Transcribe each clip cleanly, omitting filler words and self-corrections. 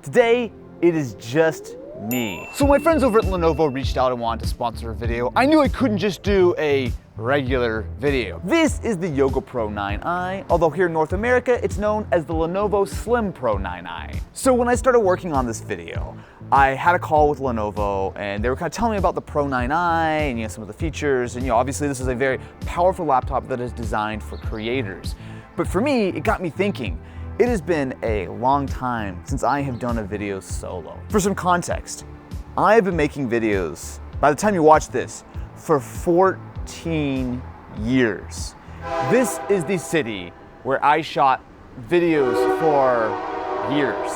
Today, it is just me. So my friends over at Lenovo reached out and wanted to sponsor a video. I knew I couldn't just do a regular video. This is the Yoga Pro 9i, although here in North America, it's known as the Lenovo Slim Pro 9i. So when I started working on this video, I had a call with Lenovo and they were kind of telling me about the Pro 9i and some of the features. And obviously this is a very powerful laptop that is designed for creators. But for me, it got me thinking. It has been a long time since I have done a video solo. For some context, I have been making videos, by the time you watch this, for 14 years. This is the city where I shot videos for years.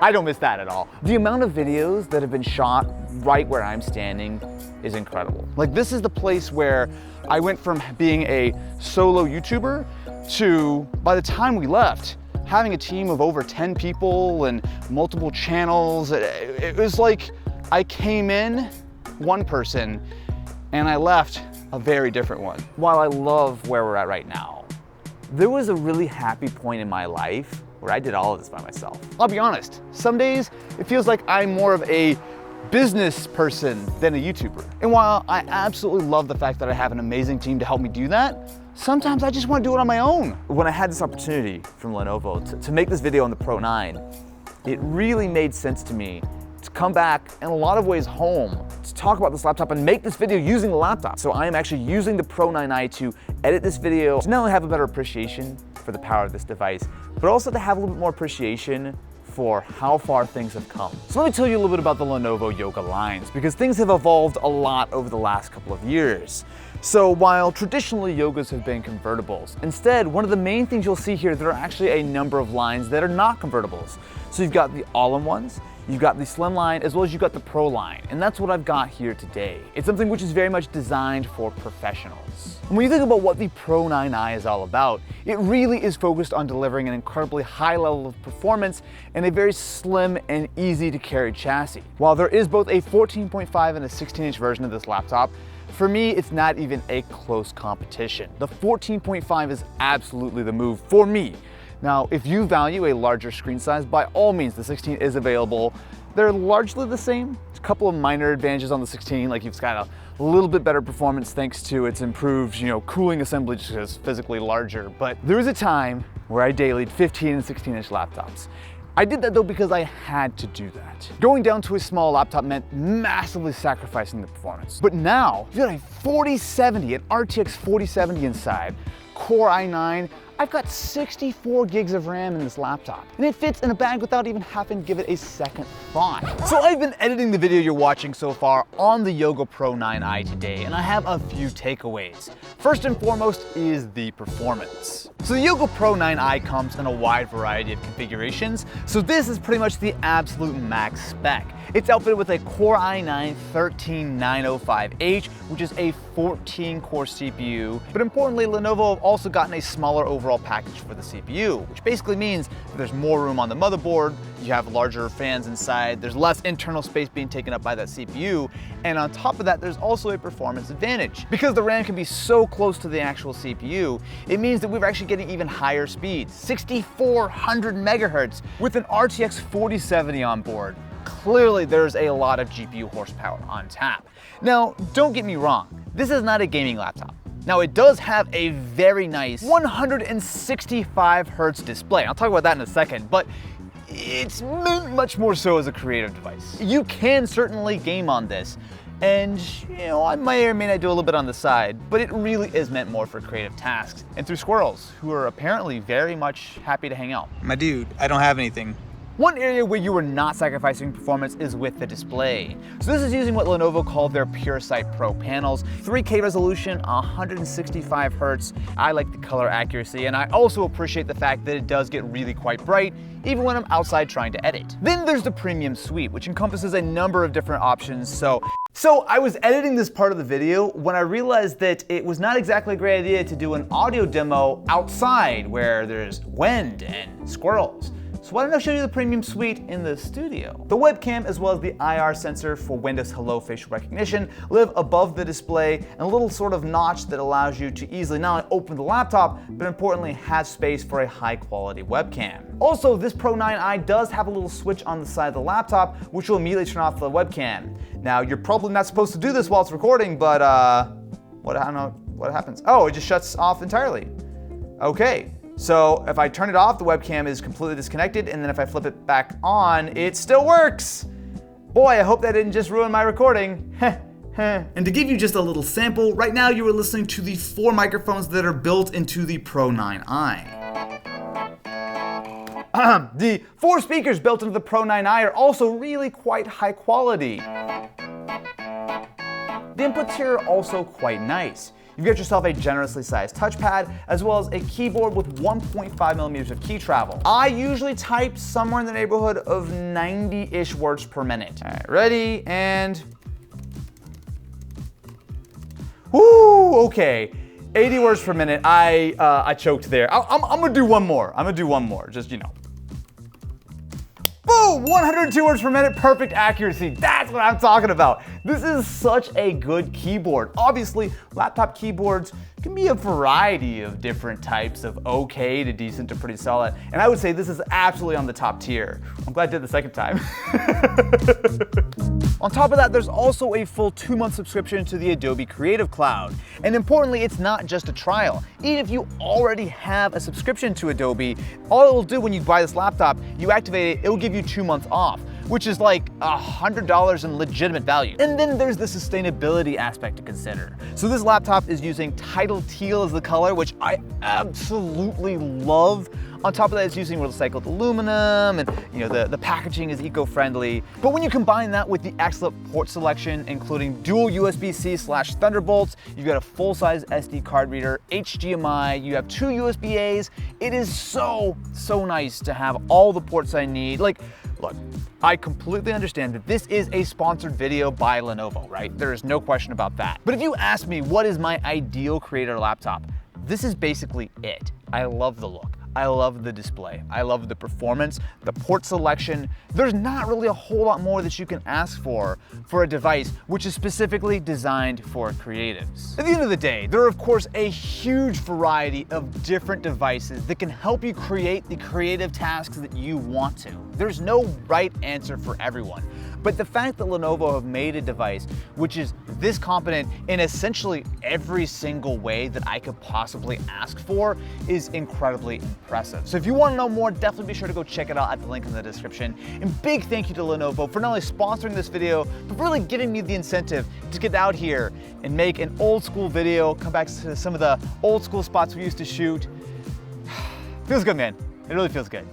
I don't miss that at all. The amount of videos that have been shot right where I'm standing is incredible. Like, this is the place where I went from being a solo YouTuber to, by the time we left, having a team of over 10 people and multiple channels. It was like I came in one person and I left a very different one. While I love where we're at right now, there was a really happy point in my life where I did all of this by myself. I'll be honest, some days it feels like I'm more of a business person than a YouTuber. And while I absolutely love the fact that I have an amazing team to help me do that, sometimes I just want to do it on my own. When I had this opportunity from Lenovo to make this video on the Pro 9, it really made sense to me to come back in a lot of ways home to talk about this laptop and make this video using the laptop. So I am actually using the Pro 9i to edit this video to not only have a better appreciation for the power of this device, but also to have a little bit more appreciation for how far things have come. So let me tell you a little bit about the Lenovo Yoga lines, because things have evolved a lot over the last couple of years. So while traditionally yogas have been convertibles, instead, one of the main things you'll see here, there are actually a number of lines that are not convertibles. So you've got the all-in-ones, you've got the Slim line, as well as you've got the Pro line. And that's what I've got here today. It's something which is very much designed for professionals. And when you think about what the Pro 9i is all about, it really is focused on delivering an incredibly high level of performance and a very slim and easy to carry chassis. While there is both a 14.5 and a 16-inch version of this laptop, for me, it's not even a close competition. The 14.5 is absolutely the move for me. Now, if you value a larger screen size, by all means, the 16 is available. They're largely the same. There's a couple of minor advantages on the 16, like you've got a little bit better performance thanks to its improved, cooling assembly, just because it's physically larger. But there was a time where I dailied 15 and 16-inch laptops. I did that though because I had to do that. Going down to a small laptop meant massively sacrificing the performance. But now, you've got a 4070, an RTX 4070 inside, Core i9, I've got 64 gigs of RAM in this laptop, and it fits in a bag without even having to give it a second thought. So I've been editing the video you're watching so far on the Yoga Pro 9i today, and I have a few takeaways. First and foremost is the performance. So the Yoga Pro 9i comes in a wide variety of configurations, so this is pretty much the absolute max spec. It's outfitted with a Core i9 13905H, which is a 14-core CPU. But importantly, Lenovo have also gotten a smaller overall package for the CPU, which basically means that there's more room on the motherboard, you have larger fans inside, there's less internal space being taken up by that CPU, and on top of that, there's also a performance advantage. Because the RAM can be so close to the actual CPU, it means that we're actually getting even higher speeds, 6,400 megahertz with an RTX 4070 on board. Clearly, there's a lot of GPU horsepower on tap. Now, don't get me wrong, this is not a gaming laptop. Now, it does have a very nice 165 hertz display. I'll talk about that in a second, but it's meant much more so as a creative device. You can certainly game on this, and I may or may not do a little bit on the side, but it really is meant more for creative tasks and through squirrels, who are apparently very much happy to hang out. My dude, I don't have anything. One area where you are not sacrificing performance is with the display. So this is using what Lenovo called their PureSight Pro panels. 3K resolution, 165 hertz. I like the color accuracy, and I also appreciate the fact that it does get really quite bright, even when I'm outside trying to edit. Then there's the Premium Suite, which encompasses a number of different options. So I was editing this part of the video when I realized that it was not exactly a great idea to do an audio demo outside where there's wind and squirrels. So why don't I show you the premium suite in the studio? The webcam as well as the IR sensor for Windows Hello facial recognition live above the display, and a little sort of notch that allows you to easily not only open the laptop, but importantly have space for a high quality webcam. Also, this Pro 9i does have a little switch on the side of the laptop which will immediately turn off the webcam. Now you're probably not supposed to do this while it's recording, but I don't know what happens. Oh, it just shuts off entirely. Okay. So if I turn it off, the webcam is completely disconnected, and then if I flip it back on, it still works. Boy, I hope that didn't just ruin my recording. And to give you just a little sample, right now you are listening to the 4 microphones that are built into the Pro 9i. The 4 speakers built into the Pro 9i are also really quite high quality. The inputs here are also quite nice. You've got yourself a generously sized touchpad, as well as a keyboard with 1.5 millimeters of key travel. I usually type somewhere in the neighborhood of 90-ish words per minute. All right, ready, and... Woo, okay. 80 words per minute, I choked there. I'm gonna do one more. Just, you know. Boom! 102 words per minute, perfect accuracy. That's what I'm talking about. This is such a good keyboard. Obviously, laptop keyboards can be a variety of different types of okay to decent to pretty solid. And I would say this is absolutely on the top tier. I'm glad I did it the second time. On top of that, there's also a full 2-month subscription to the Adobe Creative Cloud. And importantly, it's not just a trial. Even if you already have a subscription to Adobe, all it will do when you buy this laptop, you activate it, it will give you 2 months off, which is like $100 in legitimate value. And then there's the sustainability aspect to consider. So this laptop is using Tidal Teal as the color, which I absolutely love. On top of that, it's using recycled aluminum, and the packaging is eco-friendly. But when you combine that with the excellent port selection, including dual USB-C/Thunderbolts, you've got a full-size SD card reader, HDMI, you have 2 USB-As. It is so nice to have all the ports I need. Like, look, I completely understand that this is a sponsored video by Lenovo, right? There is no question about that. But if you ask me what is my ideal creator laptop, this is basically it. I love the look. I love the display. I love the performance, the port selection. There's not really a whole lot more that you can ask for a device which is specifically designed for creatives. At the end of the day, there are of course a huge variety of different devices that can help you create the creative tasks that you want to. There's no right answer for everyone. But the fact that Lenovo have made a device which is this competent in essentially every single way that I could possibly ask for is incredibly impressive. So if you want to know more, definitely be sure to go check it out at the link in the description. And big thank you to Lenovo for not only sponsoring this video, but really giving me the incentive to get out here and make an old school video, come back to some of the old school spots we used to shoot. Feels good, man. It really feels good.